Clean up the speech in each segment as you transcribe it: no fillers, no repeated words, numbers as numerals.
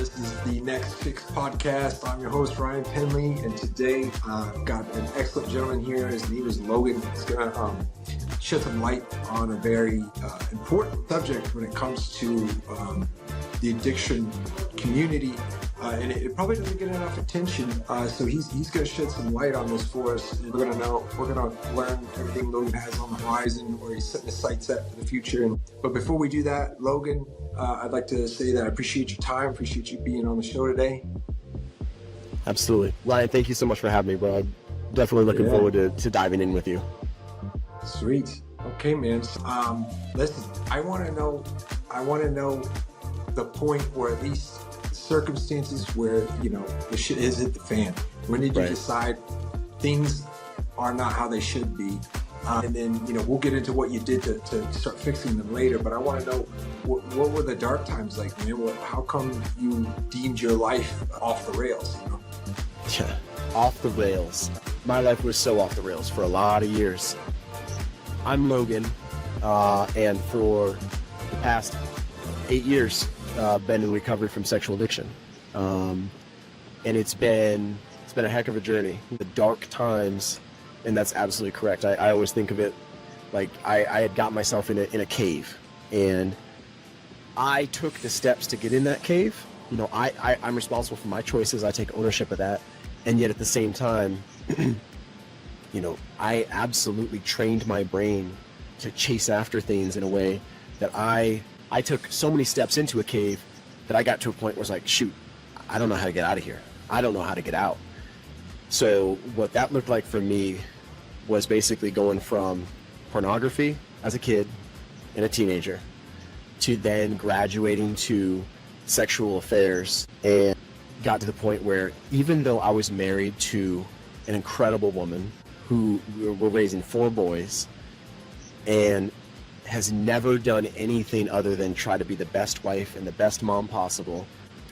This is the Next Fix podcast. I'm your host, Ryan Penley, and today I've got an excellent gentleman here. His name is Logan. He's going to shed some light on a very important subject when it comes to the addiction community. And it probably doesn't get enough attention, so he's going to shed some light on this for us. And we're going to learn everything Logan has on the horizon, or he's setting his sights set for the future. But before we do that, Logan, I'd like to say that I appreciate your time, appreciate you being on the show today. Absolutely. Ryan, thank you so much for having me, bro. I'm definitely looking forward to diving in with you. Sweet. Okay, man. Listen, I want to know the point where at least circumstances where, the shit has hit the fan. When did you decide things are not how they should be? And then, we'll get into what you did to start fixing them later. But I want to know, what were the dark times like, man? How come you deemed your life off the rails? Yeah, off the rails. My life was so off the rails for a lot of years. I'm Logan, and for the past 8 years, been in recovery from sexual addiction. And it's been a heck of a journey. The dark times, and that's absolutely correct. I always think of it like I had got myself in a cave, and I took the steps to get in that cave. I'm responsible for my choices. I take ownership of that. And yet at the same time, I absolutely trained my brain to chase after things in a way that I took so many steps into a cave that I got to a point where it's like, shoot, I don't know how to get out of here. I don't know how to get out. So what that looked like for me was basically going from pornography as a kid and a teenager to then graduating to sexual affairs, and got to the point where even though I was married to an incredible woman who were raising 4 boys and has never done anything other than try to be the best wife and the best mom possible,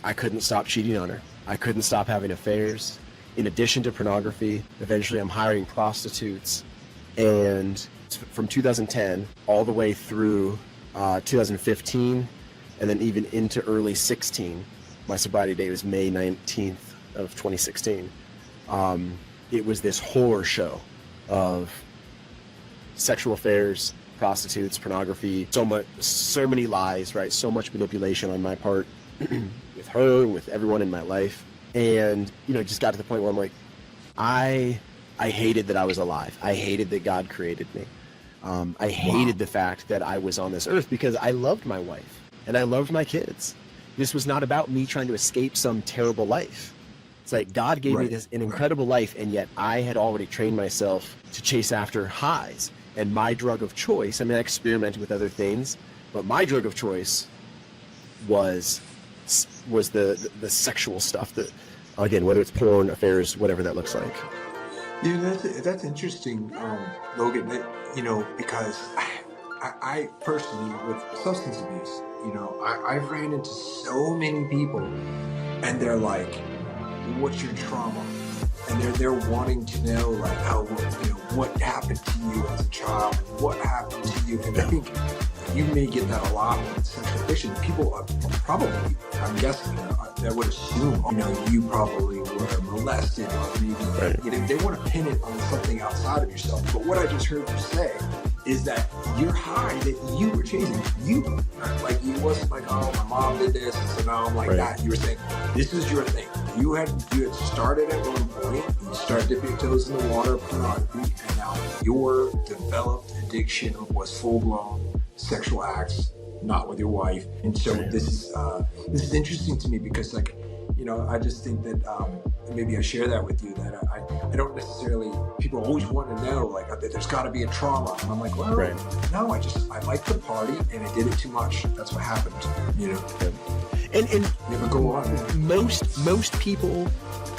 I couldn't stop cheating on her. I couldn't stop having affairs. In addition to pornography, eventually I'm hiring prostitutes. And from 2010 all the way through 2015, and then even into early 16, my sobriety date was May 19th of 2016. It was this horror show of sexual affairs, prostitutes, pornography, so many lies, right? So much manipulation on my part with her, with everyone in my life. And, it just got to the point where I'm like, I hated that I was alive. I hated that God created me. I hated the fact that I was on this earth, because I loved my wife and I loved my kids. This was not about me trying to escape some terrible life. It's like God gave me an incredible life, and yet I had already trained myself to chase after highs. And my drug of choice, I experimented with other things, but my drug of choice was the sexual stuff, that, again, whether it's porn, affairs, whatever that looks like. Yeah, that's interesting, Logan, because I personally, with substance abuse, I've ran into so many people, and they're like, what's your trauma? And they're wanting to know, like, how, what happened to you as a child, what happened to you. And I think you may get that a lot with sexual addiction. People probably, I'm guessing, that would assume, you probably were molested, or maybe, they want to pin it on something outside of yourself. But what I just heard you say is that your high that you were chasing, like, it wasn't like, oh, my mom did this, so now I'm like that. You were saying, this is your thing. You had started at one point, you started dipping your toes in the water of pornography, and now your developed addiction was full-blown sexual acts, not with your wife. And so this is interesting to me, because, like, I just think that maybe I share that with you, that I don't necessarily, people always want to know, like, there's got to be a trauma. And I'm like, well, no, I like the party, and I did it too much. That's what happened, And never go on. Most people,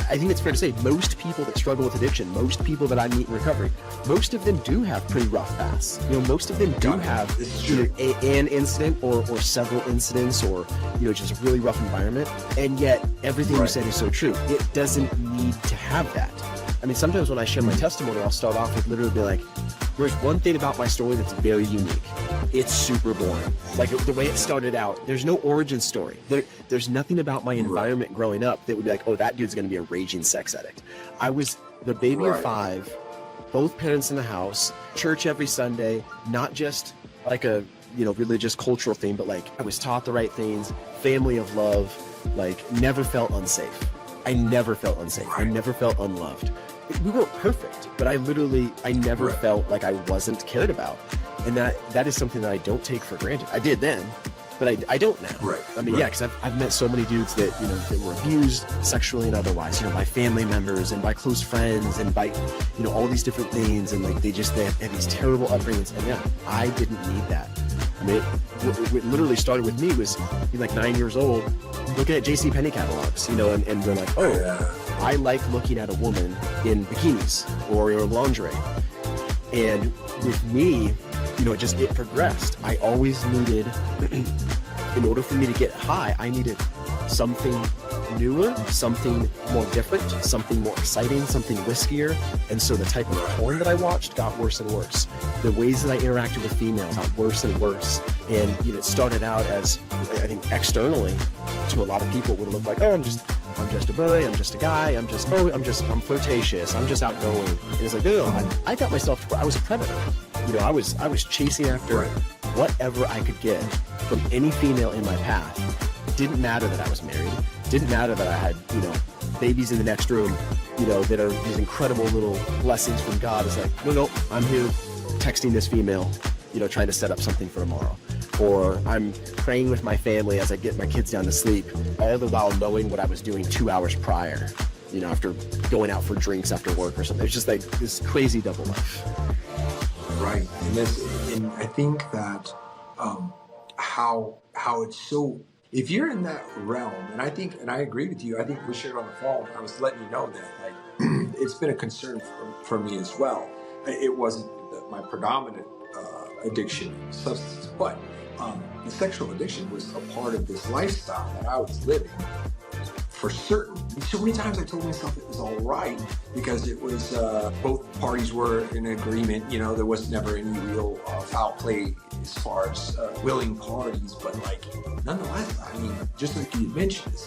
I think it's fair to say, most people that struggle with addiction, most people that I meet in recovery, most of them do have pretty rough paths. Most of them do have an incident or several incidents, or just a really rough environment. And yet everything you said is so true. It doesn't need to have that. I mean, sometimes when I share my testimony, I'll start off with literally be like, there's one thing about my story that's very unique. It's super boring. Like the way it started out, there's no origin story. There's nothing about my environment growing up that would be like, oh, that dude's going to be a raging sex addict. I was the baby of 5, both parents in the house, church every Sunday, not just like a, you know, religious cultural thing, but like I was taught the right things, family of love, like never felt unsafe. I never felt unsafe. I never felt unloved. We weren't perfect, but I never felt like I wasn't cared about. And that is something that I don't take for granted. I did then, but I don't now. I mean, yeah, because I've met so many dudes that, you know, that were abused sexually and otherwise, you know, by family members and by close friends and by, you know, all these different things. And like, they have these terrible upbringings. And yeah, I didn't need that. I mean, what literally started with me was being like 9 years old, looking at JCPenney catalogs, you know, and they're like, oh, I like looking at a woman in bikinis or lingerie. And with me, you know, it progressed. I always needed, in order for me to get high, I needed something newer, something more different, something more exciting, something riskier. And so the type of porn that I watched got worse and worse. The ways that I interacted with females got worse and worse. And, you know, it started out as, I think, externally to a lot of people would look like, oh, I'm just a boy, I'm just a guy, I'm flirtatious, I'm just outgoing. And it's like, no, I got myself, I was a predator. You know, I was chasing after whatever I could get from any female in my path. It didn't matter that I was married. It didn't matter that I had, you know, babies in the next room, you know, that are these incredible little blessings from God. It's like, no, I'm here texting this female, you know, trying to set up something for tomorrow. Or I'm praying with my family as I get my kids down to sleep, all the while knowing what I was doing 2 hours prior, you know, after going out for drinks after work or something. It's just like this crazy double life. Right. And I think that how it's so, if you're in that realm, and I agree with you, I think we shared on the phone, I was letting you know that like it's been a concern for me as well. It wasn't my predominant addiction, substance, but the sexual addiction was a part of this lifestyle that I was living for certain. So many times I told myself it was all right because it was both parties were in agreement. You know, there was never any real foul play as far as willing parties, but like nonetheless, I mean, just like you mentioned,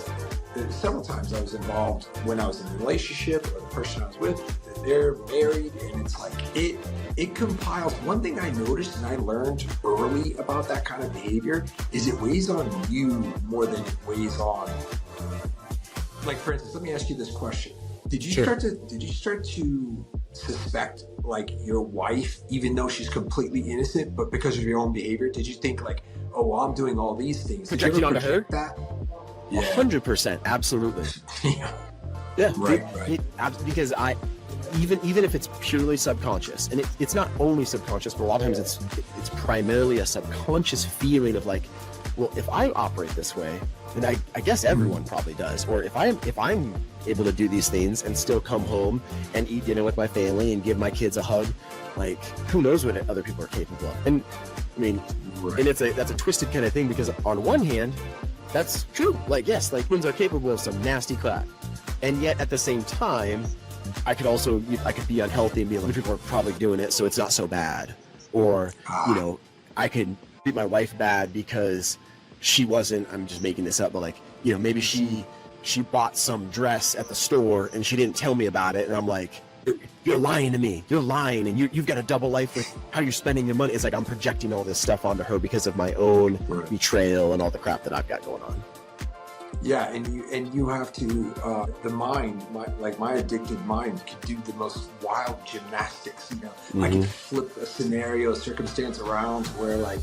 several times I was involved when I was in a relationship or the person I was with, they're married, and it's like it compiles. One thing I noticed and I learned early about that kind of behavior is it weighs on you more than it weighs on. Like, for instance, let me ask you this question. Did you start to suspect like your wife, even though she's completely innocent, but because of your own behavior, did you think like, oh, well, I'm doing all these things? Projecting onto her? That? 100%, absolutely. Yeah. Right. Because even if it's purely subconscious, and it's not only subconscious, but a lot of times it's primarily a subconscious feeling of like, well, if I operate this way, and I guess everyone probably does, or if I'm able to do these things and still come home and eat dinner with my family and give my kids a hug, like who knows what other people are capable of. And I mean, and that's a twisted kind of thing, because on one hand, that's true. Like, yes, like humans are capable of some nasty crap, and yet at the same time, I could be unhealthy and be like, people are probably doing it, so it's not so bad. Or, you know, I could treat my wife bad because she wasn't, I'm just making this up, but like, you know, maybe she bought some dress at the store and she didn't tell me about it, and I'm like, you're lying to me. You're lying, and you've got a double life with how you're spending your money. It's like I'm projecting all this stuff onto her because of my own betrayal and all the crap that I've got going on. Yeah, and you have to the mind, my addicted mind can do the most wild gymnastics. You know, I can flip a scenario, a circumstance around where like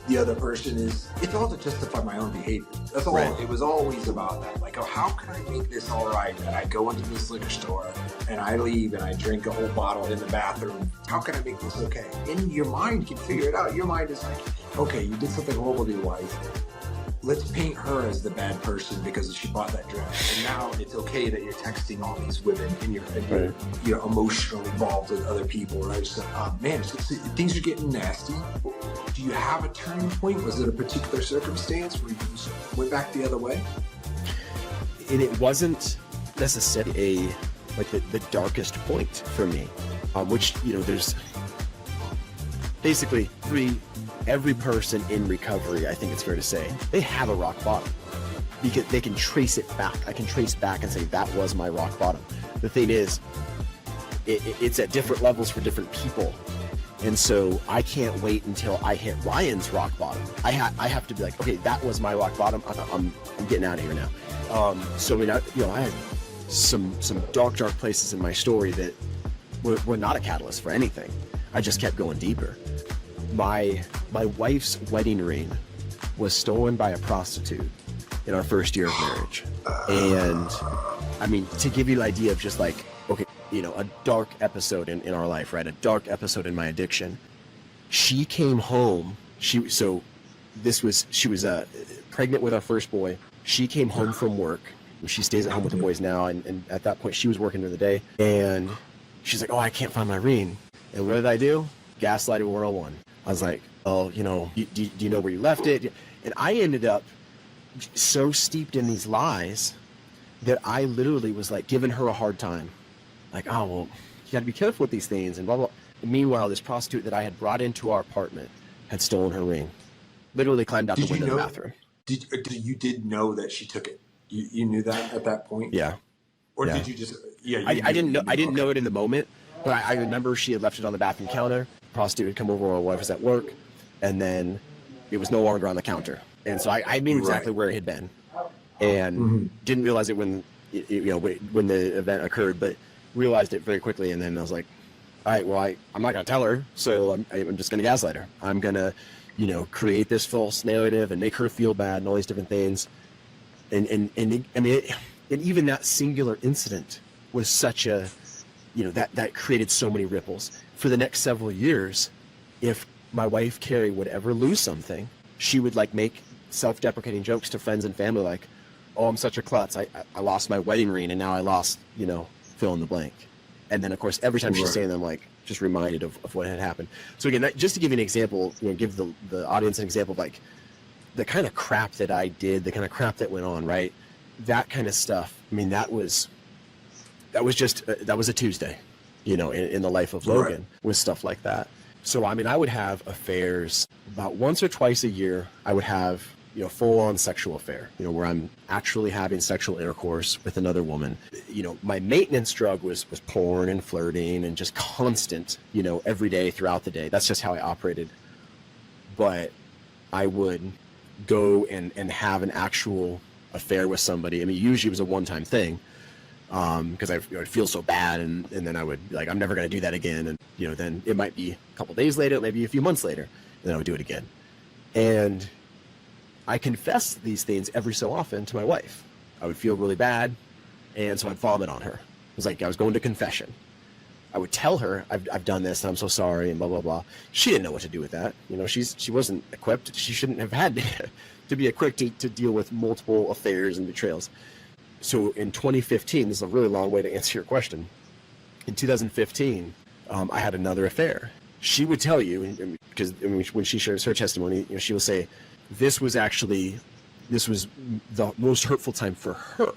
the other person is. It's all to justify my own behavior. That's all. It was always about that. Like, oh, how can I make this all right? And I go into this liquor store and I leave and I drink a whole bottle in the bathroom. How can I make this okay? And your mind can figure it out. Your mind is like, okay, you did something horrible to your wife. Let's paint her as the bad person because she bought that dress. And now it's okay that you're texting all these women and you're emotionally involved with other people, right? So, man, things are getting nasty. Do you have a turning point? Was it a particular circumstance where you went back the other way? And it wasn't necessarily like the darkest point for me, which, you know, there's basically every person in recovery, I think it's fair to say, they have a rock bottom because they can trace it back. I can trace back and say that was my rock bottom. The thing is, it's at different levels for different people. And so I can't wait until I hit Ryan's rock bottom. I have to be like, okay, that was my rock bottom. I'm getting out of here now. So, I mean, I had some dark places in my story that were not a catalyst for anything. I just kept going deeper. My wife's wedding ring was stolen by a prostitute in our first year of marriage. And I mean, to give you an idea of just like, okay, you know, a dark episode in our life, right? A dark episode in my addiction. She came home. She was pregnant with our first boy. She came home from work. She stays at home with the boys now. And at that point she was working during the day, and she's like, oh, I can't find my ring. And what did I do? Gaslighting 101. I was like, oh, you know, do you know where you left it? And I ended up so steeped in these lies that I literally was like giving her a hard time. Like, oh, well, you got to be careful with these things and blah, blah. And meanwhile, this prostitute that I had brought into our apartment had stolen her ring. Literally climbed out the window of the bathroom. You did know that she took it? You knew that at that point? Yeah. Or yeah. Did you just... Yeah. I didn't know. I didn't know it in the moment, but I remember she had left it on the bathroom counter. Prostitute had come over while my wife was at work, and then it was no longer on the counter. And so I knew exactly where it had been, and didn't realize it when the event occurred, but realized it very quickly. And then I was like, all right, well, I'm not going to tell her, so I'm just going to gaslight her. I'm going to, you know, create this false narrative and make her feel bad and all these different things. And even that singular incident was such a, you know, that created so many ripples. For the next several years, if my wife, Carrie, would ever lose something, she would like make self-deprecating jokes to friends and family like, oh, I'm such a klutz. I lost my wedding ring and now I lost, you know, fill in the blank. And then, of course, every time she's saying them, like, just reminded of what had happened. So again, just to give you an example, you know, give the audience an example of like the kind of crap that I did, the kind of crap that went on, right? That kind of stuff. I mean, that was a Tuesday, you know, in the life of Logan with stuff like that. So, I mean, I would have affairs about once or twice a year. I would have, you know, full-on sexual affair, you know, where I'm actually having sexual intercourse with another woman. You know, my maintenance drug was porn and flirting and just constant, you know, every day throughout the day. That's just how I operated. But I would go and have an actual affair with somebody. I mean, usually it was a one-time thing, because I'd feel so bad, and then I would be like, I'm never going to do that again. And, you know, then it might be a couple days later, maybe a few months later, and then I would do it again. And I confess these things every so often to my wife. I would feel really bad, and so I'd vomit on her. It was like I was going to confession. I would tell her, I've done this, and I'm so sorry, and blah, blah, blah. She didn't know what to do with that. You know, she wasn't equipped. She shouldn't have had to be equipped to deal with multiple affairs and betrayals. So in 2015, this is a really long way to answer your question. In 2015, I had another affair. She would tell you, because when she shares her testimony, you know, she will say, this was the most hurtful time for her.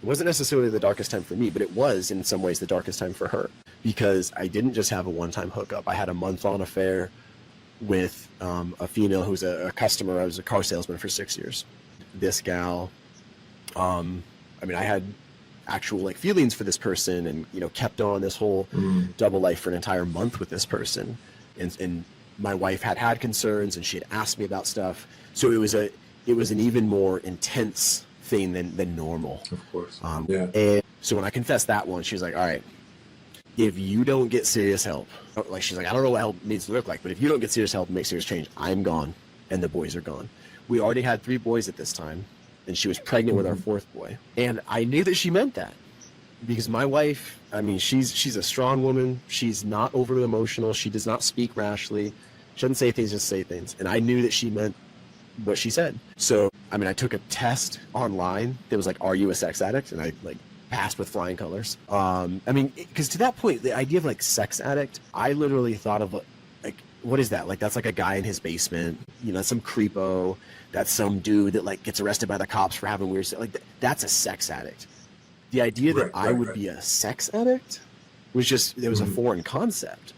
It wasn't necessarily the darkest time for me, but it was in some ways the darkest time for her, because I didn't just have a one-time hookup. I had a month-long affair with a female who was a customer. I was a car salesman for 6 years. This gal, I mean, I had actual like feelings for this person, and, you know, kept on this whole double life for an entire month with this person. And my wife had concerns, and she had asked me about stuff. So it was an even more intense thing than normal. Of course. And so when I confessed that one, she was like, all right, if you don't get serious help, like, she's like, I don't know what help needs to look like, but if you don't get serious help and make serious change, I'm gone, and the boys are gone. We already had 3 boys at this time, and she was pregnant with our 4th boy. And I knew that she meant that, because my wife, I mean, she's a strong woman. She's not overly emotional. She does not speak rashly. She doesn't say things, just say things. And I knew that she meant what she said. So, I mean, I took a test online that was like, are you a sex addict? And I like passed with flying colors. I mean, because to that point, the idea of like sex addict, I literally thought of like, what is that? Like, that's like a guy in his basement, you know, some creepo. That's some dude that like gets arrested by the cops for having weird stuff. Like, that's a sex addict. The idea that Right, I right, would right. be a sex addict was just, it was a Mhm. foreign concept.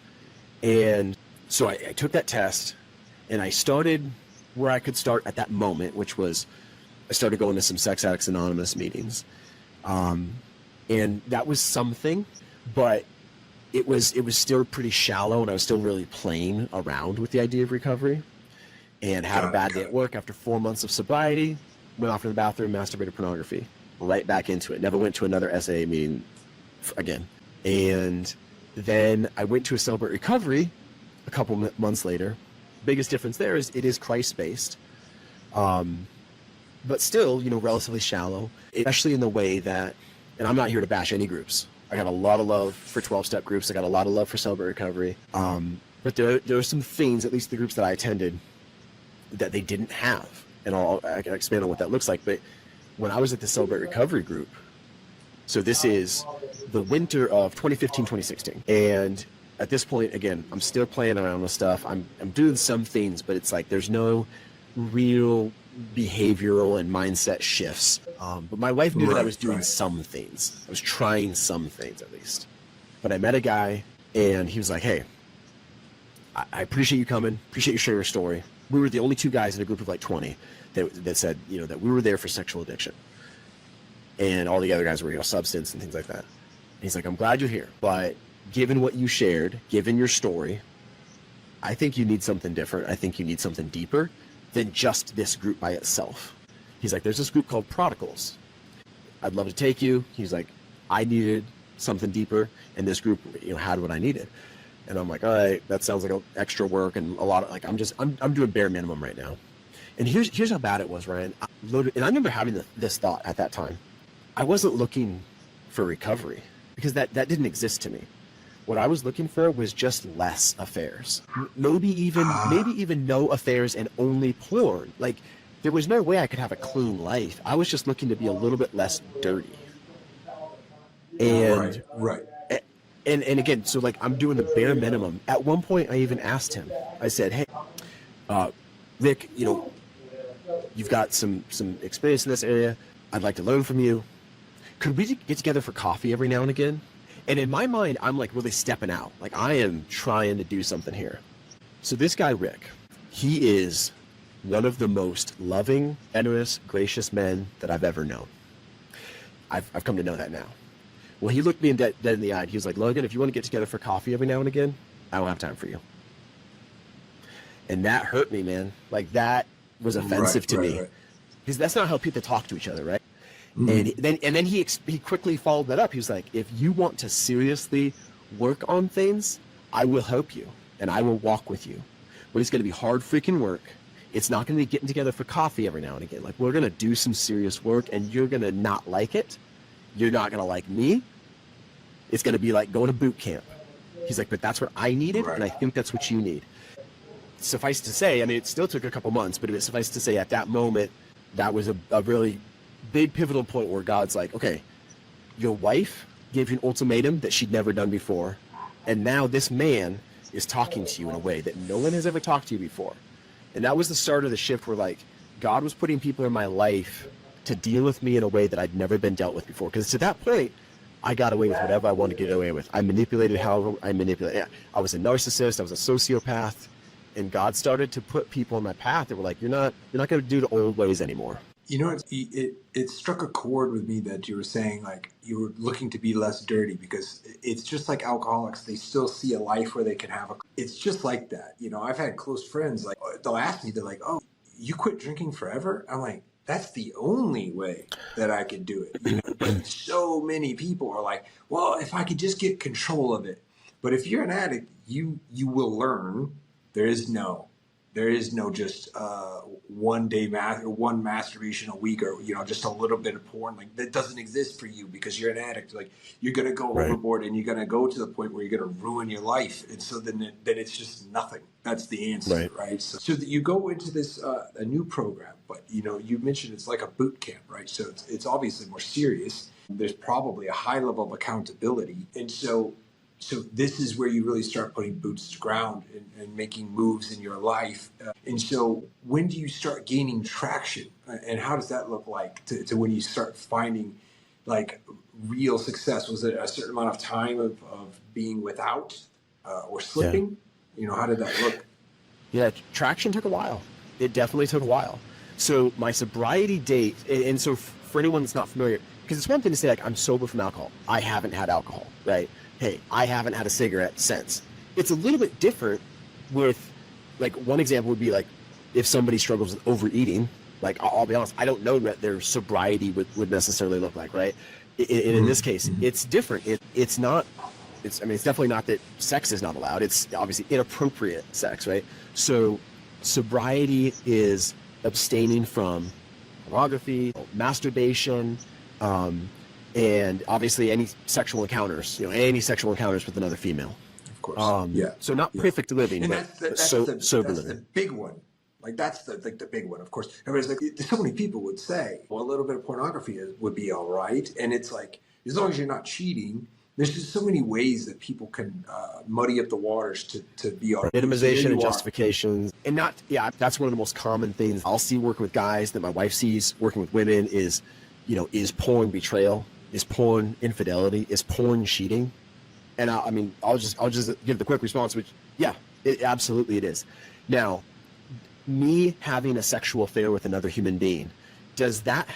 And so I took that test and I started where I could start at that moment, which was I started going to some Sex Addicts Anonymous meetings. And that was something, but it was still pretty shallow, and I was still really playing around with the idea of recovery. And had a Got it, bad day got at it. work after 4 months of sobriety. Went off to the bathroom, masturbated pornography, right back into it. Never went to another SA meeting again. And then I went to a Celebrate Recovery a couple months later. Biggest difference there is it is Christ based, but still, relatively shallow, especially in the way that, and I'm not here to bash any groups. I got a lot of love for 12-step groups. I got a lot of love for Celebrate Recovery. But there are some things, at least the groups that I attended, that they didn't have. And I can expand on what that looks like. But when I was at the Celebrate Recovery group, so this is the winter of 2015, 2016. And at this point, again, I'm still playing around with stuff. I'm doing some things, but it's like there's no real behavioral and mindset shifts. But my wife knew that I Right, was doing right. some things. I was trying some things at least. But I met a guy, and he was like, hey, I appreciate you coming. Appreciate you sharing your story. We were the only two guys in a group of like 20 that said, that we were there for sexual addiction. And all the other guys were, substance and things like that. And he's like, I'm glad you're here. But given what you shared, given your story, I think you need something different. I think you need something deeper than just this group by itself. He's like, there's this group called Prodigals. I'd love to take you. He's like, I needed something deeper, and this group, had what I needed. And I'm like, all right, that sounds like extra work and a lot of like, I'm doing bare minimum right now. And here's how bad it was, Ryan. And I remember having this thought at that time. I wasn't looking for recovery because that didn't exist to me. What I was looking for was just less affairs. Maybe even no affairs and only porn. Like, there was no way I could have a clean life. I was just looking to be a little bit less dirty. Right, And right. and again, so like I'm doing the bare minimum. At one point, I even asked him. I said, "Hey, Rick, you've got some experience in this area. I'd like to learn from you. Could we get together for coffee every now and again?" And in my mind, I'm like really stepping out. Like I am trying to do something here. So this guy, Rick, he is one of the most loving, generous, gracious men that I've ever known. I've come to know that now. Well, he looked me dead in the eye. He was like, Logan, if you want to get together for coffee every now and again, I don't have time for you. And that hurt me, man. Like that was offensive Right, to right, me. right. Because that's not how people talk to each other, right? Mhm. And then he quickly followed that up. He was like, if you want to seriously work on things, I will help you and I will walk with you. But it's going to be hard freaking work. It's not going to be getting together for coffee every now and again. Like we're going to do some serious work and you're going to not like it. You're not going to like me. It's going to be like going to boot camp. He's like, but that's what I needed, Right. and I think that's what you need. Suffice to say, I mean, it still took a couple months, but it suffice to say at that moment, that was a really big pivotal point where God's like, okay, your wife gave you an ultimatum that she'd never done before, and now this man is talking to you in a way that no one has ever talked to you before. And that was the start of the shift where like God was putting people in my life to deal with me in a way that I'd never been dealt with before. Because to that point, I got away with whatever I wanted to get away with. I manipulated however I manipulated. Yeah, I was a narcissist. I was a sociopath, and God started to put people in my path that were like, "You're not going to do the old ways anymore." It struck a chord with me that you were saying like you were looking to be less dirty because it's just like alcoholics. They still see a life where they can have a. It's just like that. I've had close friends like they'll ask me, they're like, "Oh, you quit drinking forever?" I'm like, "That's the only way that I could do it." But so many people are like, "Well, if I could just get control of it." But if you're an addict, you will learn. There is no just one masturbation a week, or just a little bit of porn. Like that doesn't exist for you because you're an addict. Like you're gonna go Right. overboard and you're gonna go to the point where you're gonna ruin your life. And so then it's just nothing. That's the answer, Right. right? So that you go into this a new program, but you mentioned it's like a boot camp, right? So it's obviously more serious. There's probably a high level of accountability, and so this is where you really start putting boots to ground and making moves in your life. And so when do you start gaining traction? And how does that look like to when you start finding like real success? Was it a certain amount of time of being without or slipping? You know, how did that look? Yeah, traction took a while. It definitely took a while. So my sobriety date, and so for anyone that's not familiar, because it's one thing to say, like, I'm sober from alcohol. I haven't had alcohol, right? Hey, I haven't had a cigarette since. It's a little bit different with, like, one example would be, like, if somebody struggles with overeating, like, I'll be honest, I don't know what their sobriety would necessarily look like, right? In this case, it's different. It's not, I mean, it's definitely not that sex is not allowed. It's obviously inappropriate sex, right? So sobriety is abstaining from pornography, masturbation, and obviously any sexual encounters, any sexual encounters with another female. Of course. So not perfect living, and but sober living. The big one. Like, that's the big one. Of course, everybody's like, so many people would say, well, a little bit of pornography would be all right. And it's like, as long as you're not cheating, there's just so many ways that people can muddy up the waters to be all right. Minimization and justifications. And that's one of the most common things I'll see working with guys, that my wife sees working with women, is, is porn betrayal, is porn infidelity, is porn cheating. And I'll just give the quick response, which, absolutely it is. Now, me having a sexual affair with another human being, is that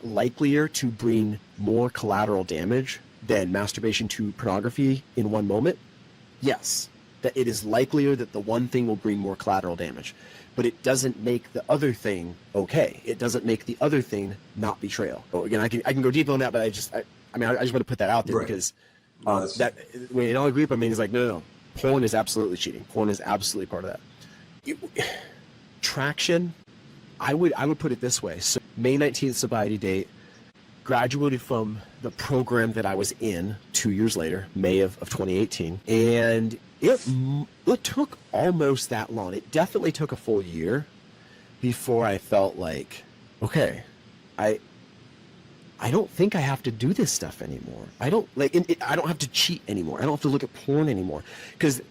likelier to bring more collateral damage than masturbation to pornography in one moment? Yes, that it is likelier that the one thing will bring more collateral damage, but it doesn't make the other thing okay. It doesn't make the other thing not betrayal. So again, I can go deeper on that, but I just want to put that out there, because that when all group, it's like, no, porn is absolutely cheating. Porn is absolutely part of that. Traction, I would put it this way. So May 19th sobriety date, graduated from the program that I was in 2 years later, May of 2018. And it took almost that long. It definitely took a full year before I felt like, okay, I don't think I have to do this stuff anymore. I don't have to cheat anymore. I don't have to look at porn anymore. Because,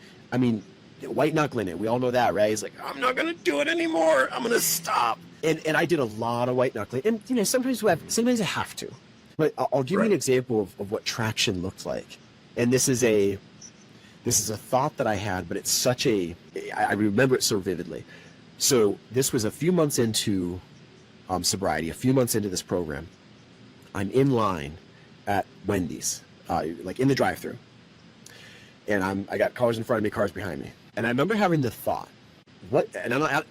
white knuckling it, we all know that, right? He's like, I'm not gonna do it anymore. I'm gonna stop. And I did a lot of white knuckling. And sometimes I have to. But I'll give you an example of what traction looked like. And this is a thought that I had, but it's I remember it so vividly. So this was a few months into sobriety, a few months into this program. I'm in line at Wendy's, like in the drive-thru. And I got cars in front of me, cars behind me. And I remember having the thought, this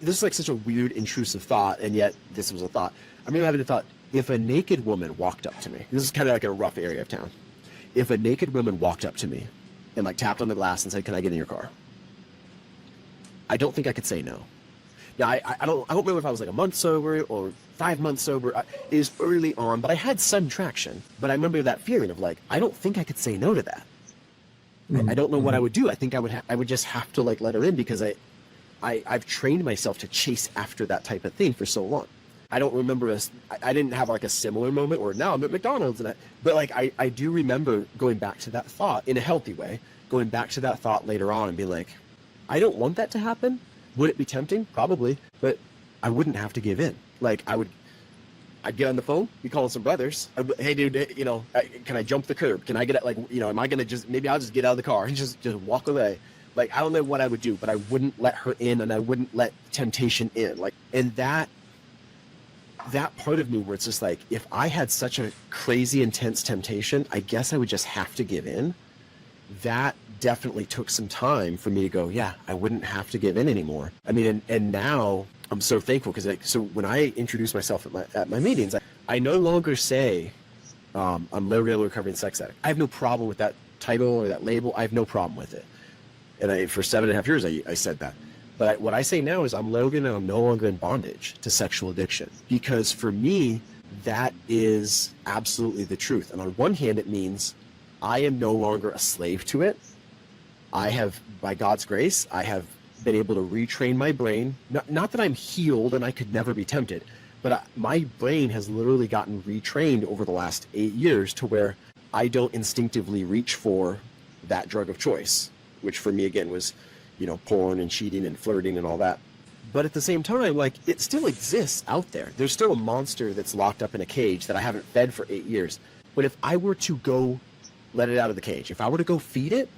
is like such a weird, intrusive thought, and yet this was a thought. I remember having the thought, if a naked woman walked up to me, this is kind of like a rough area of town. If a naked woman walked up to me and like tapped on the glass and said, can I get in your car? I don't think I could say no. Now, I don't remember if I was like a month sober or 5 months sober. It was early on, but I had some traction. But I remember that feeling of like, I don't think I could say no to that. I don't know what I would do. I think I would just have to like let her in, because I've trained myself to chase after that type of thing for so long. I don't remember I didn't have like a similar moment where now I'm at McDonald's but like I do remember going back to that thought in a healthy way, going back to that thought later on and being like, I don't want that to happen. Would it be tempting? Probably, but I wouldn't have to give in. Like I'd get on the phone, be calling some brothers. Hey, dude, can I jump the curb? Can I get am I going to maybe I'll just get out of the car and just walk away. Like, I don't know what I would do, but I wouldn't let her in, and I wouldn't let temptation in. Like, and that part of me where it's just like, if I had such a crazy, intense temptation, I guess I would just have to give in. That definitely took some time for me to go, yeah, I wouldn't have to give in anymore. And now I'm so thankful, because so when I introduce myself at my meetings, I no longer say I'm Logan, recovering sex addict. I have no problem with that title or that label. I have no problem with it. And for 7.5 years, I said that. But what I say now is I'm Logan, and I'm no longer in bondage to sexual addiction. Because for me, that is absolutely the truth. And on one hand, it means I am no longer a slave to it. I have, by God's grace, I have been able to retrain my brain. Not that I'm healed and I could never be tempted, but my brain has literally gotten retrained over the last 8 years to where I don't instinctively reach for that drug of choice, which for me, again, was, porn and cheating and flirting and all that. But at the same time, like, it still exists out there. There's still a monster that's locked up in a cage that I haven't fed for 8 years. But if I were to go let it out of the cage, if I were to go feed it,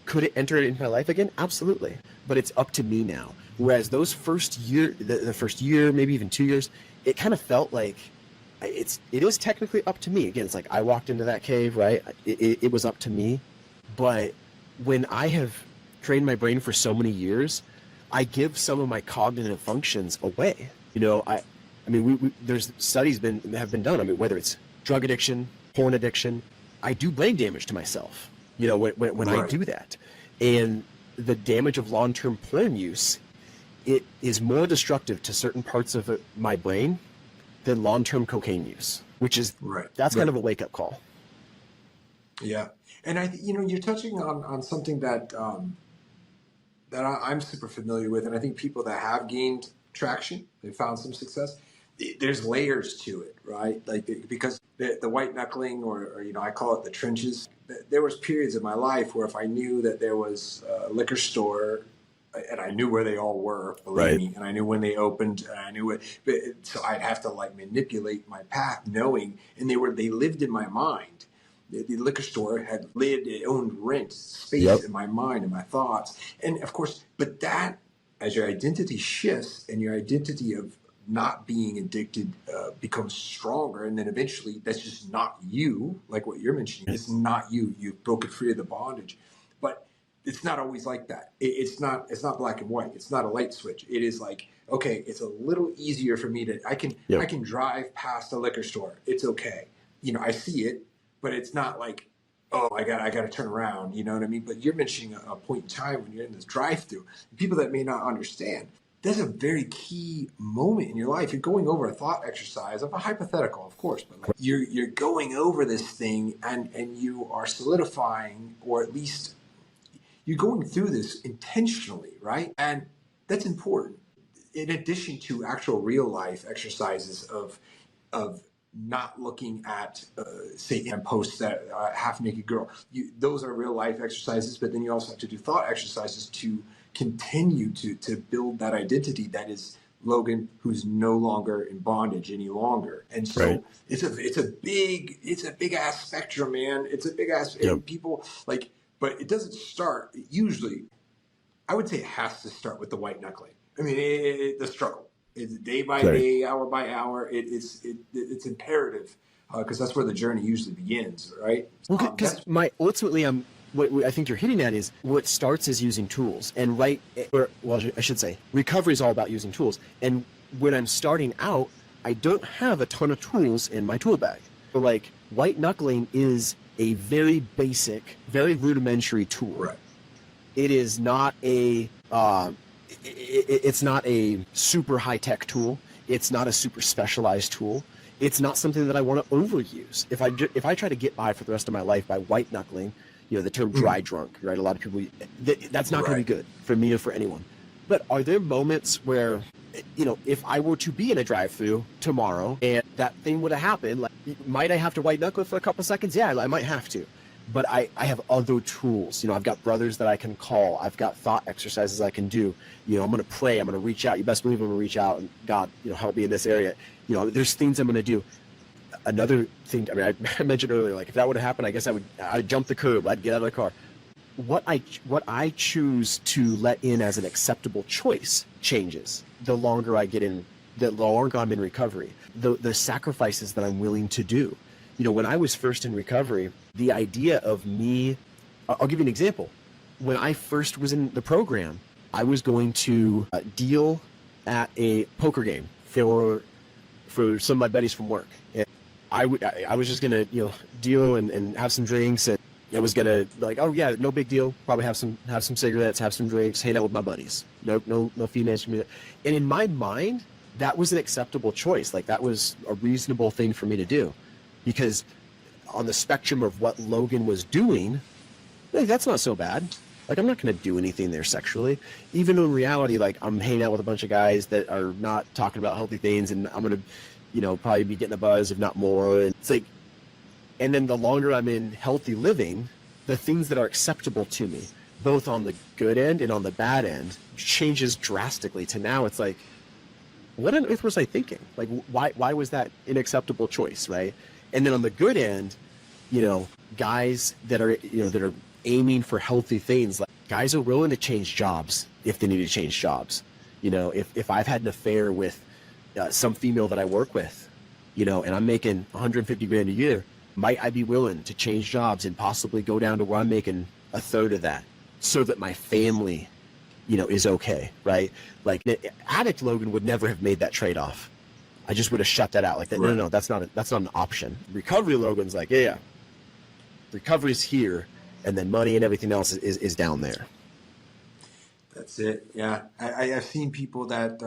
could it enter it into my life again? Absolutely. But it's up to me now. Whereas those first year, the first year, maybe even 2 years, it kind of felt like it is technically up to me. Again, it's like I walked into that cave, right? It was up to me. But when I have trained my brain for so many years, I give some of my cognitive functions away. You know, I mean, there's studies have been done. I mean, whether it's drug addiction, porn addiction, I do brain damage to myself, you know, when I do that. And the damage of long-term porn use, it is more destructive to certain parts of my brain than long-term cocaine use, which is, that's kind of a wake-up call. Yeah. And you're touching on something that I'm super familiar with. And I think people that have gained traction, they found some success, there's layers to it, right? Like, because the white knuckling, or I call it the trenches. There was periods of my life where if I knew that there was a liquor store, and I knew where they all were, believe me, and I knew when they opened, and I knew it, so I'd have to like manipulate my path, knowing, and they lived in my mind. The liquor store had lived, it owned rent space in my mind and my thoughts, and of course, but that, as your identity shifts and your identity of not being addicted becomes stronger, and then eventually that's just not you, like what you're mentioning. It's not you. You've broken free of the bondage, but it's not always like that. It's not black and white. It's not a light switch. It is like, okay, it's a little easier for me to I can drive past a liquor store. It's okay. I see it, but it's not like, oh, I got to turn around. You know what I mean? But you're mentioning a point in time when you're in this drive-through. People that may not understand, that's a very key moment in your life. You're going over a thought exercise of a hypothetical, of course, but like you're going over this thing and you are solidifying, or at least you're going through this intentionally, right? And that's important. In addition to actual real life exercises of not looking at, say, posts that half naked girl. Those are real life exercises, but then you also have to do thought exercises to continue to build that identity that is Logan, who's no longer in bondage any longer. And so it's a big ass spectrum, man. It's a big ass people like, but it doesn't start usually. I would say it has to start with the white knuckling. I mean, the struggle. It's day by day, hour by hour. It's imperative because that's where the journey usually begins, right? Well, because ultimately, what I think you're hitting at is what starts is using tools, and I should say, recovery is all about using tools. And when I'm starting out, I don't have a ton of tools in my tool bag. So like white knuckling is a very basic, very rudimentary tool. Right. It is not a it's not a super high-tech tool. It's not a super specialized tool. It's not something that I want to overuse. If I try to get by for the rest of my life by white knuckling, the term dry drunk, right? A lot of people, that's not going to be good for me or for anyone. But are there moments where, if I were to be in a drive-through tomorrow and that thing would have happened, like, might I have to white knuckle it for a couple of seconds? Yeah, I might have to. But I have other tools. I've got brothers that I can call. I've got thought exercises I can do. I'm going to pray. I'm going to reach out. You best believe I'm going to reach out and God, help me in this area. There's things I'm going to do. Another thing, I mentioned earlier, like if that would have happened, I guess I'd jump the curb. I'd get out of the car. What I choose to let in as an acceptable choice changes the longer I get in, the longer I'm in recovery, the sacrifices that I'm willing to do. When I was first in recovery, the idea of me, I'll give you an example. When I first was in the program, I was going to deal at a poker game for some of my buddies from work. And I was just going to, deal and have some drinks, and I was going to like, oh yeah, no big deal. Probably have some cigarettes, have some drinks, hang out with my buddies. No females for me. And in my mind, that was an acceptable choice. Like that was a reasonable thing for me to do. Because on the spectrum of what Logan was doing, that's not so bad. Like, I'm not going to do anything there sexually. Even in reality, like, I'm hanging out with a bunch of guys that are not talking about healthy things, and I'm going to, probably be getting a buzz, if not more. And it's like, and then the longer I'm in healthy living, the things that are acceptable to me, both on the good end and on the bad end, changes drastically to now it's like, what on earth was I thinking? Like, why was that an acceptable choice, right? And then on the good end, you know, guys that are, you know, that are aiming for healthy things, like guys are willing to change jobs if they need to change jobs. You know, if I've had an affair with some female that I work with, you know, and I'm making 150 grand a year, might I be willing to change jobs and possibly go down to where I'm making a third of that so that my family, you know, is okay, right? Like, addict Logan would never have made that trade-off. I just would have shut that out. Like, that, no, that's not an option. Recovery Logan's like, yeah, recovery's here, and then money and everything else is down there. That's it. Yeah, I've seen people that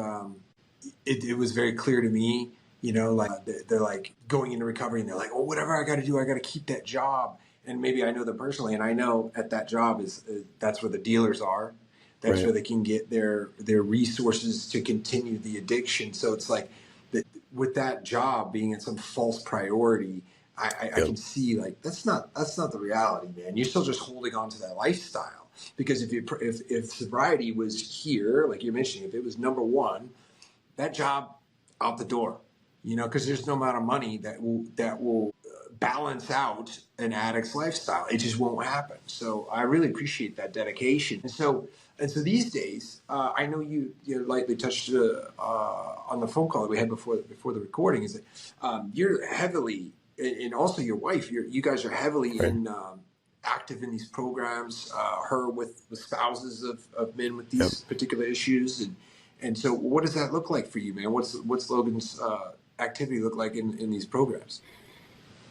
it was very clear to me. You know, like they're like going into recovery, and they're like, oh, whatever I got to do, I got to keep that job. And maybe I know them personally, and I know at that job is that's where the dealers are. That's Right. where they can get their resources to continue the addiction. So it's like that with that job being in some false priority, I can see like that's not the reality, man. You're still just holding on to that lifestyle because if sobriety was here, like you're mentioning, if it was number one, that job out the door, you know, because there's no amount of money that will balance out an addict's lifestyle. It just won't happen. So I really appreciate that dedication. And so these days, I know you lightly touched on the phone call that we had before the recording. Is that you're heavily, and also your wife, you guys are heavily in active in these programs. Her with spouses of men with these particular issues, and so what does that look like for you, man? What's Logan's activity look like in these programs?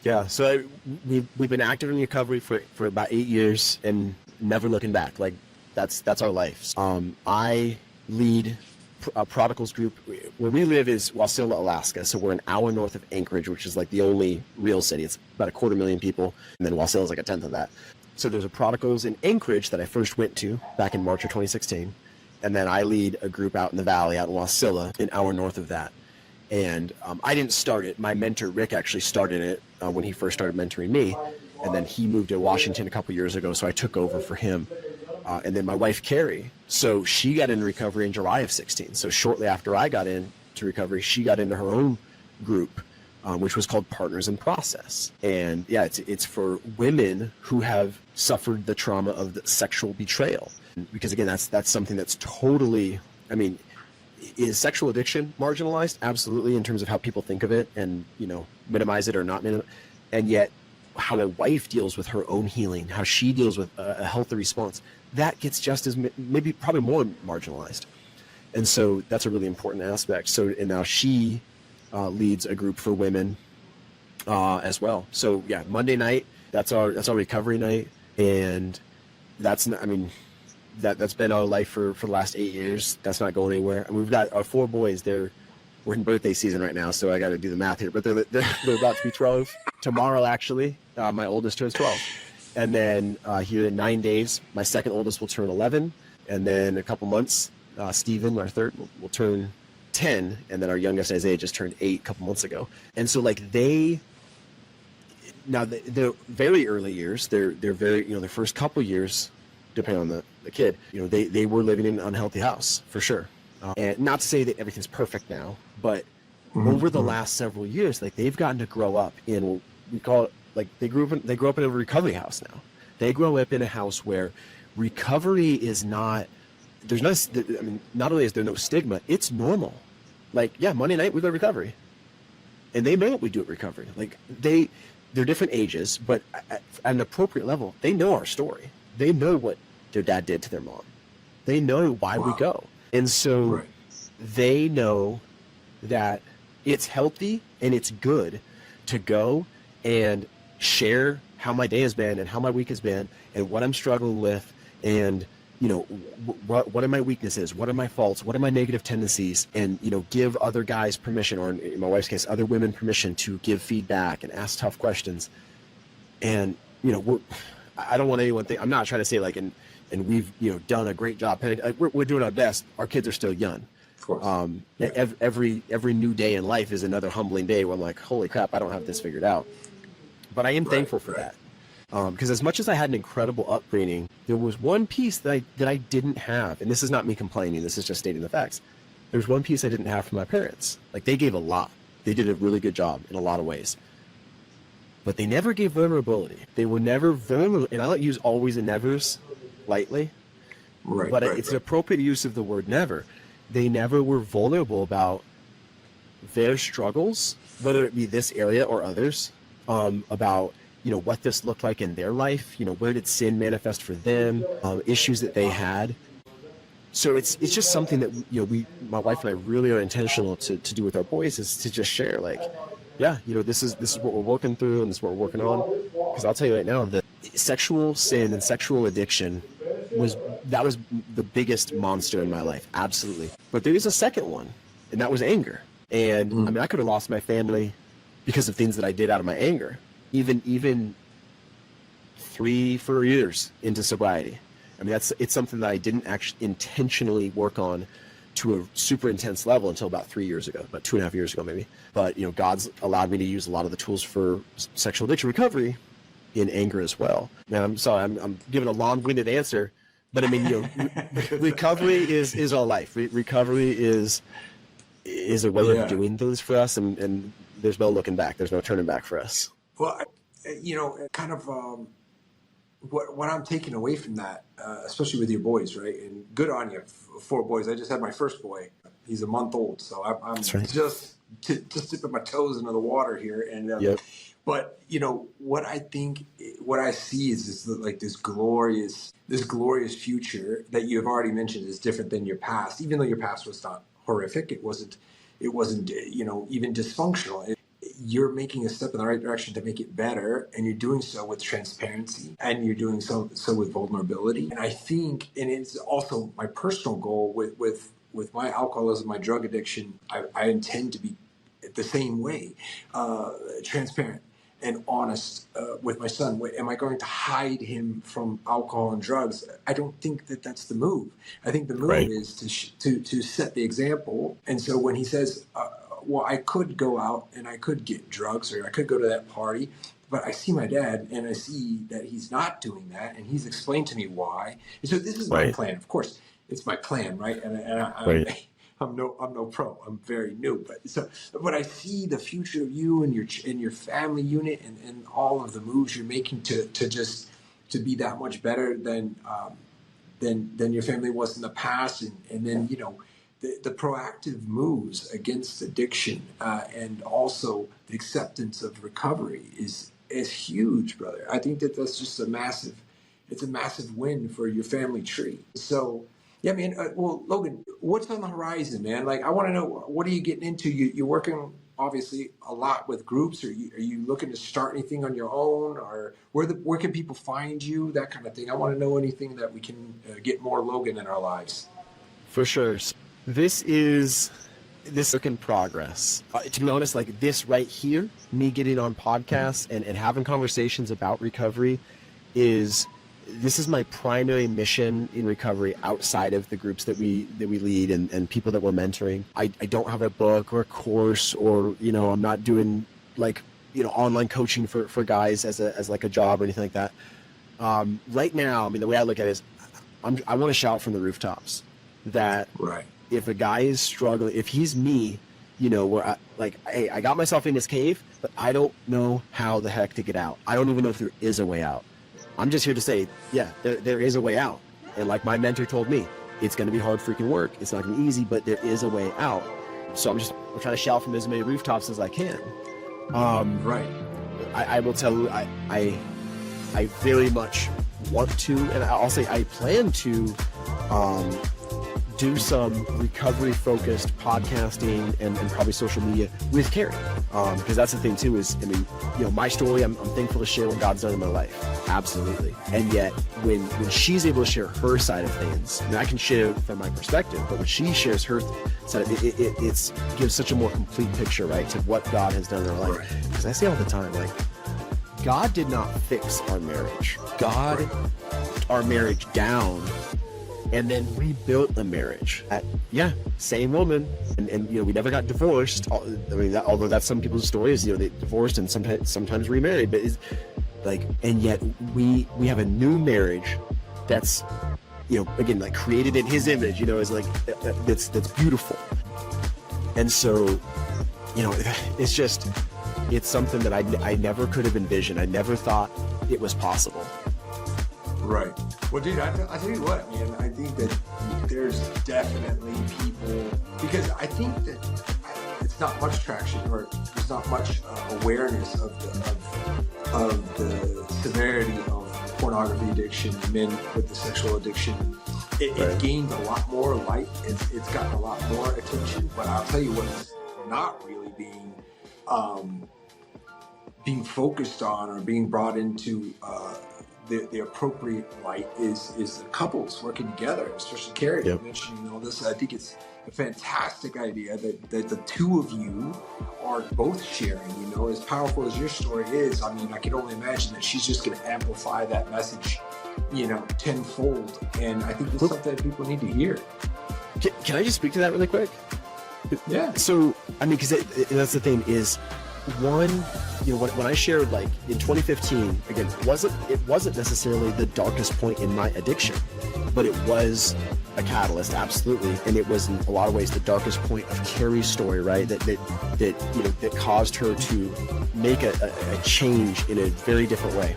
Yeah, so we've been active in recovery for about 8 years and never looking back. Like that's our life. I lead a prodigals group. Where we live is Wasilla, Alaska. So we're an hour north of Anchorage, which is like the only real city. It's about 250,000 people, and then Wasilla is like a tenth of that. So there's a prodigals in Anchorage that I first went to back in March of 2016, and then I lead a group out in the valley, out in Wasilla, an hour north of that. And I didn't start it. My mentor, Rick, actually started it when he first started mentoring me. And then he moved to Washington a couple years ago, so I took over for him. And then my wife, Carrie, so she got into recovery in July of 16. So shortly after I got into recovery, she got into her own group, which was called Partners in Process. And yeah, it's for women who have suffered the trauma of the sexual betrayal. Because again, that's something that's totally, I mean, is sexual addiction marginalized? Absolutely, in terms of how people think of it and, you know, minimize it or not minimize. And yet how a wife deals with her own healing, how she deals with a healthy response, that gets just as, maybe probably more marginalized. And so that's a really important aspect. So, and now she leads a group for women as well. So yeah, Monday night, that's our recovery night. And that's not, I mean, that's been our life for the last 8 years. That's not going anywhere. And we've got our 4 boys. We're in birthday season right now, so I got to do the math here. But they're about to be 12 tomorrow. Actually, my oldest turns 12, and then here in 9 days, my second oldest will turn 11, and then a couple months, Steven, our third, will turn 10, and then our youngest Isaiah just turned 8 a couple months ago. And so like they're very early years. They're very, you know, their first couple years, depending on the kid, you know, they were living in an unhealthy house for sure. And not to say that everything's perfect now, but over the last several years, like they've gotten to grow up in, we call it, like they grew up in a recovery house now. They grow up in a house where recovery is not, there's no, I mean, not only is there no stigma, it's normal. Like, yeah, Monday night we go to recovery. And they know what we do at recovery. Like they're different ages, but at an appropriate level, they know our story. They know what their dad did to their mom. They know why we go. And so they know that it's healthy and it's good to go and share how my day has been and how my week has been and what I'm struggling with and, you know, what are my weaknesses? What are my faults? What are my negative tendencies? And, you know, give other guys permission, or in my wife's case, other women permission to give feedback and ask tough questions. And, you know, I don't want anyone to think, I'm not trying to say like, and we've, you know, done a great job. We're doing our best. Our kids are still young. Of course. Every new day in life is another humbling day where I'm like, holy crap, I don't have this figured out. But I am thankful for that. Because as much as I had an incredible upbringing, there was one piece that I didn't have. And this is not me complaining. This is just stating the facts. There's one piece I didn't have from my parents. Like they gave a lot. They did a really good job in a lot of ways. but they never gave vulnerability. They were never vulnerable, and I don't use always and nevers lightly, but it's an appropriate use of the word never. They never were vulnerable about their struggles, whether it be this area or others, about, you know, what this looked like in their life, you know, where did sin manifest for them, issues that they had. So it's just something that, you know, my wife and I really are intentional to do with our boys, is to just share, like, yeah, you know, this is what we're working through and this is what we're working on. Because I'll tell you right now, that sexual sin and sexual addiction was the biggest monster in my life, absolutely. But there is a second one, and that was anger. And I mean, I could have lost my family because of things that I did out of my anger, even 3-4 years into sobriety. I mean, it's something that I didn't actually intentionally work on to a super intense level until about 3 years ago, about 2.5 years ago maybe. But, you know, God's allowed me to use a lot of the tools for sexual addiction recovery in anger as well. Now, I'm sorry, I'm giving a long-winded answer, but I mean, you know, recovery is our life. Recovery is a way of doing things for us, and there's no looking back. There's no turning back for us. Well, you know, kind of what I'm taking away from that, especially with your boys, right? And good on you, 4 boys. I just had my first boy. He's a month old, so I'm just dipping my toes into the water here. And but you know what I see is like this glorious future that you have already mentioned is different than your past. Even though your past was not horrific, it wasn't you know, even dysfunctional. You're making a step in the right direction to make it better, and you're doing so with transparency, and you're doing so with vulnerability. And I think, and it's also my personal goal with my alcoholism, my drug addiction, I intend to be the same way, transparent and honest with my son. Am I going to hide him from alcohol and drugs? I don't think that's the move. I think the move is to set the example. And so when he says, well, I could go out and I could get drugs, or I could go to that party, but I see my dad and I see that he's not doing that, and he's explained to me why. And so this is my plan. Of course, it's my plan, right? And I'm no pro. I'm very new, but I see the future of you and your family unit, and all of the moves you're making to be that much better than your family was in the past, and then, you know, the proactive moves against addiction, and also the acceptance of recovery is huge, brother. I think that's just a massive win for your family tree. So, yeah, man. Well, Logan, what's on the horizon, man? Like, I want to know, what are you getting into? You're working obviously a lot with groups. Are you looking to start anything on your own, or where can people find you? That kind of thing. I want to know anything that we can get more Logan in our lives. For sure. This is work in progress. To be honest, like this right here, me getting on podcasts and having conversations about recovery this is my primary mission in recovery outside of the groups that we lead and people that we're mentoring. I don't have a book or a course, or, you know, I'm not doing like, you know, online coaching for guys as like a job or anything like that. Right now, I mean, the way I look at it is I want to shout from the rooftops that if a guy is struggling, if he's me, you know, where hey, I got myself in this cave, but I don't know how the heck to get out. I don't even know if there is a way out. I'm just here to say, yeah, there is a way out. And like my mentor told me, it's going to be hard freaking work. It's not going to be easy, but there is a way out. So I'm trying to shout from as many rooftops as I can. I will tell you, I very much want to, and I'll say I plan to do some recovery-focused podcasting and probably social media with Carrie, because that's the thing too. Is, I mean, you know, my story. I'm thankful to share what God's done in my life, absolutely. And yet, when she's able to share her side of things, and I can share from my perspective, but when she shares her side, it gives such a more complete picture, right, to what God has done in our life. Because I say all the time, like, God did not fix our marriage. God took our marriage down and then rebuilt the marriage. Same woman, and you know, we never got divorced. I mean, although that's some people's stories, you know, they divorced and sometimes remarried. But it's like, and yet we have a new marriage that's, you know, again, like created in His image. You know, is like that's beautiful. And so, you know, it's just it's something that I never could have envisioned. I never thought it was possible. Right. Well, dude, I tell you what, man, I think that there's definitely people, because I think that it's not much traction, or there's not much awareness of the severity of pornography addiction, men with the sexual addiction. It gained a lot more light. It's gotten a lot more attention, but I'll tell you what's not really being focused on or being brought into the appropriate light is the couples working together, especially Carrie mentioning all this. I think it's a fantastic idea that the two of you are both sharing. You know, as powerful as your story is, I mean, I can only imagine that she's just going to amplify that message, you know, tenfold. And I think it's something that people need to hear. Can I just speak to that really quick? Yeah. So, I mean, because that's the thing is, one, you know, when I shared, like, in 2015, again, it wasn't necessarily the darkest point in my addiction, but it was a catalyst, absolutely, and it was in a lot of ways the darkest point of Carrie's story, right? That you know, that caused her to make a change in a very different way.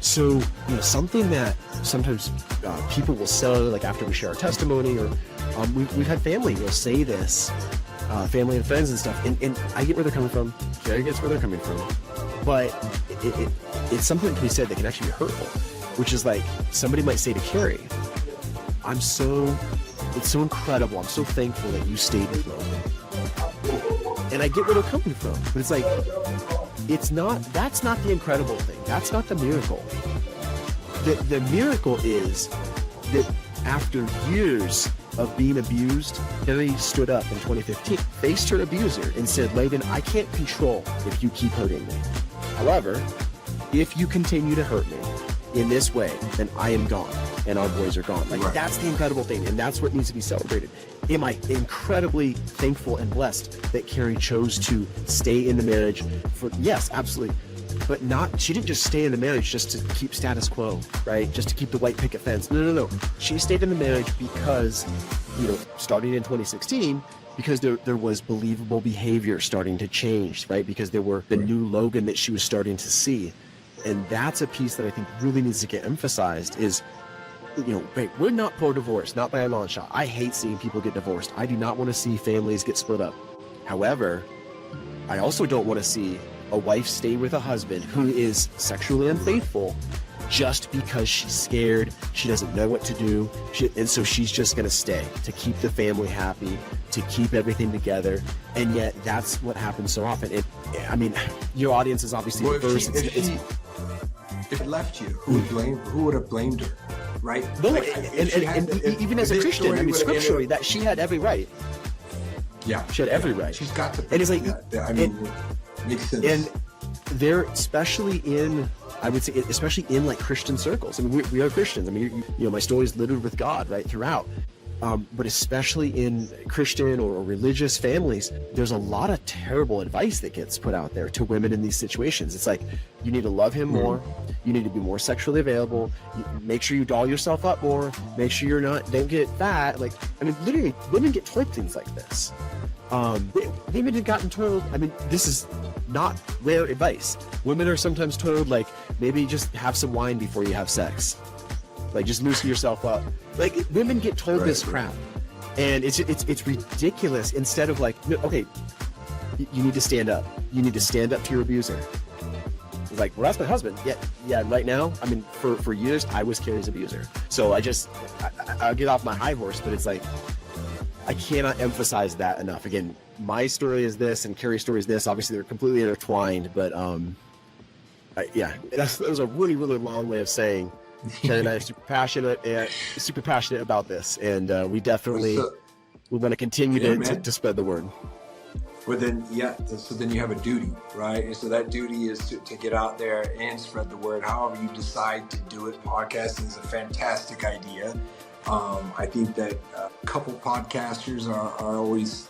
So, you know, something that sometimes people will say, like, after we share our testimony, or we've had family, you know, say this. Family and friends and stuff, and I get where they're coming from. Carrie gets where they're coming from, but it's something that can be said that can actually be hurtful, which is like somebody might say to Carrie, it's so incredible, I'm so thankful that you stayed with Logan. And I get where they're coming from, but it's like, that's not the incredible thing, that's not the miracle. The miracle is that after years of being abused, Carrie stood up in 2015, faced her abuser, and said, Logan, I can't control if you keep hurting me. However, if you continue to hurt me in this way, then I am gone, and our boys are gone. Like, that's the incredible thing, and that's what needs to be celebrated. Am I incredibly thankful and blessed that Carrie chose to stay in the marriage for, yes, absolutely. But she didn't just stay in the marriage just to keep status quo, right? Just to keep the white picket fence. No. She stayed in the marriage because, you know, starting in 2016, because there was believable behavior starting to change, right? Because there were the new Logan that she was starting to see. And that's a piece that I think really needs to get emphasized is, you know, wait, we're not pro-divorce, not by a long shot. I hate seeing people get divorced. I do not want to see families get split up. However, I also don't want to see a wife stay with a husband who is sexually unfaithful just because she's scared, she doesn't know what to do, and so she's just going to stay to keep the family happy, to keep everything together, and yet that's what happens so often. I mean, your audience is obviously diverse. If it left you, who would have blamed her, right? No, even as a Christian, I mean, scripturally, that she had every right. Yeah, she had every right. She's got to. And it's like, I mean. Makes sense. And they're especially in like Christian circles. I mean, we are Christians. I mean, you know, my story is littered with God right throughout. But especially in Christian or religious families, there's a lot of terrible advice that gets put out there to women in these situations. It's like, you need to love him more. You need to be more sexually available. Make sure you doll yourself up more. Make sure don't get fat. Like, I mean, literally, women get told things like this. Women have gotten told, I mean, this is not rare advice. Women are sometimes told, like, maybe just have some wine before you have sex. Like, just loosen yourself up. Like, women get told this crap. And it's ridiculous. Instead of like, okay, you need to stand up. You need to stand up to your abuser. It's like, well, that's my husband. Yeah, right now, I mean, for years, I was Carrie's abuser. So I'll get off my high horse, but it's like, I cannot emphasize that enough. Again, my story is this and Carrie's story is this. Obviously, they're completely intertwined, but that was a really, really long way of saying Carrie and I are super passionate about this, and we definitely we want to continue to spread the word. Well, then, so then you have a duty, right? And so that duty is to get out there and spread the word. However you decide to do it, podcasting is a fantastic idea. I think that couple podcasters are always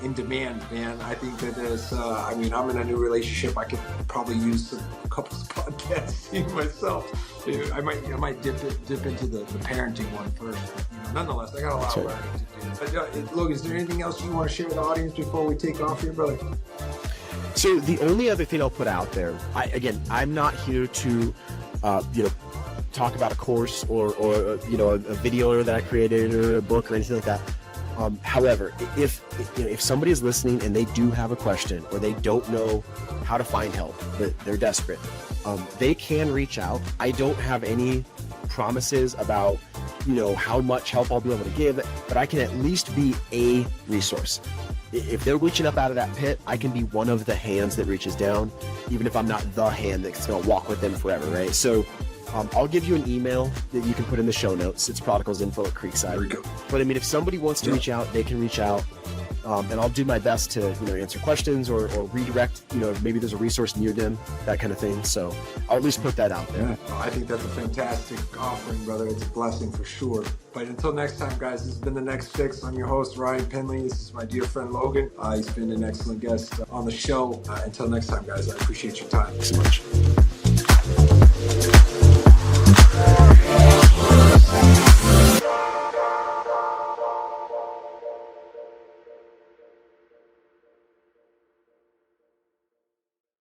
in demand, man. I think that there's, I mean, I'm in a new relationship. I could probably use some couples podcasting myself. I might dip into the parenting one first. But, you know, nonetheless, I got a lot of learning to do. But, Logan, is there anything else you want to share with the audience before we take off here, brother? So the only other thing I'll put out there, I'm not here to, talk about a course or a video that I created or a book or anything like that. However, if somebody is listening and they do have a question or they don't know how to find help, but they're desperate, they can reach out. I don't have any promises about how much help I'll be able to give, but I can at least be a resource. If they're reaching up out of that pit, I can be one of the hands that reaches down, even if I'm not the hand that's going to walk with them forever, right? So I'll give you an email that you can put in the show notes. It's prodigalsinfo@creekside. There we go. But I mean, if somebody wants to reach out, they can reach out. And I'll do my best to answer questions or redirect, maybe there's a resource near them, that kind of thing. So I'll at least put that out there. Yeah, I think that's a fantastic offering, brother. It's a blessing for sure. But until next time, guys, this has been The Next Fix. I'm your host, Ryan Penley. This is my dear friend, Logan. He's been an excellent guest on the show. Until next time, guys, I appreciate your time. Thanks so much.